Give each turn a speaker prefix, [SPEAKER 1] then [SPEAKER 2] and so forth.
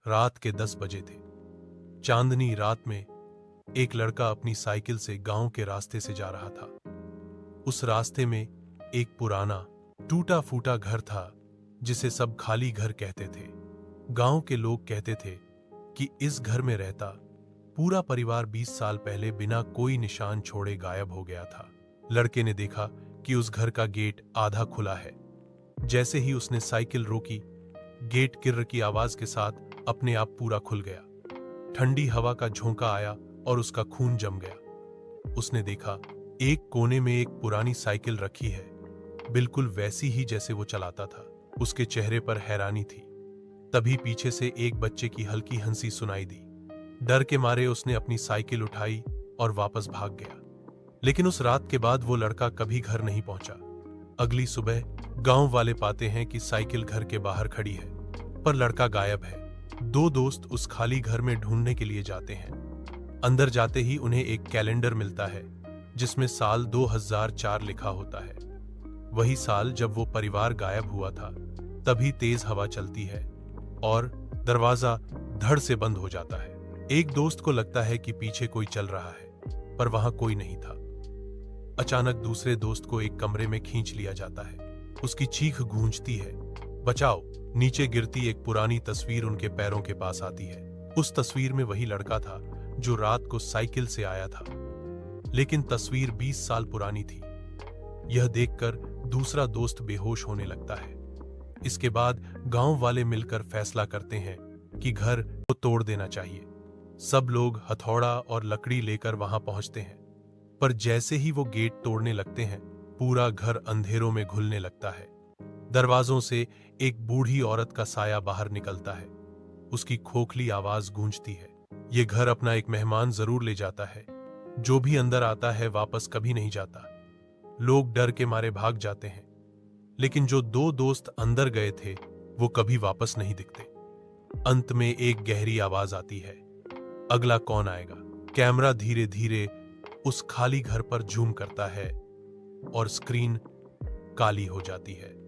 [SPEAKER 1] रात के 10 बजे थे। चांदनी रात में एक लड़का अपनी साइकिल से गांव के रास्ते से जा रहा था। उस रास्ते में एक पुराना टूटा फूटा घर था जिसे सब खाली घर कहते थे। गांव के लोग कहते थे कि इस घर में रहता पूरा परिवार 20 साल पहले बिना कोई निशान छोड़े गायब हो गया था। लड़के ने देखा कि उस घर का गेट आधा खुला है। जैसे ही उसने साइकिल रोकी, गेट किर्र की आवाज के साथ अपने आप पूरा खुल गया। ठंडी हवा का झोंका आया और उसका खून जम गया। उसने देखा एक कोने में एक पुरानी साइकिल रखी है, बिल्कुल वैसी ही जैसे वो चलाता था। उसके चेहरे पर हैरानी थी। तभी पीछे से एक बच्चे की हल्की हंसी सुनाई दी। डर के मारे उसने अपनी साइकिल उठाई और वापस भाग गया। लेकिन उस रात के बाद वो लड़का कभी घर नहीं पहुंचा। अगली सुबह गांव वाले पाते हैं कि साइकिल घर के बाहर खड़ी है, पर लड़का गायब है। दो दोस्त उस खाली घर में ढूंढने के लिए जाते हैं। अंदर जाते ही उन्हें एक कैलेंडर मिलता है जिसमें साल 2004 लिखा होता है। वही साल जब वो परिवार गायब हुआ था। तभी तेज हवा चलती है और दरवाजा धड़ से बंद हो जाता है। एक दोस्त को लगता है कि पीछे कोई चल रहा है, पर वहां कोई नहीं था। अचानक दूसरे दोस्त को एक कमरे में खींच लिया जाता है। उसकी चीख गूंजती है, बचाओ। नीचे गिरती एक पुरानी तस्वीर उनके पैरों के पास आती है। उस तस्वीर में वही लड़का था जो रात को साइकिल से आया था, लेकिन तस्वीर 20 साल पुरानी थी। यह देखकर दूसरा दोस्त बेहोश होने लगता है। इसके बाद गांव वाले मिलकर फैसला करते हैं कि घर को तोड़ देना चाहिए। सब लोग हथौड़ा और लकड़ी लेकर वहां पहुंचते हैं, पर जैसे ही वो गेट तोड़ने लगते हैं, पूरा घर अंधेरों में घुलने लगता है। दरवाजों से एक बूढ़ी औरत का साया बाहर निकलता है। उसकी खोखली आवाज गूंजती है, ये घर अपना एक मेहमान जरूर ले जाता है, जो भी अंदर आता है वापस कभी नहीं जाता। लोग डर के मारे भाग जाते हैं, लेकिन जो दो दोस्त अंदर गए थे वो कभी वापस नहीं दिखते। अंत में एक गहरी आवाज आती है, अगला कौन आएगा। कैमरा धीरे धीरे उस खाली घर पर जूम करता है और स्क्रीन काली हो जाती है।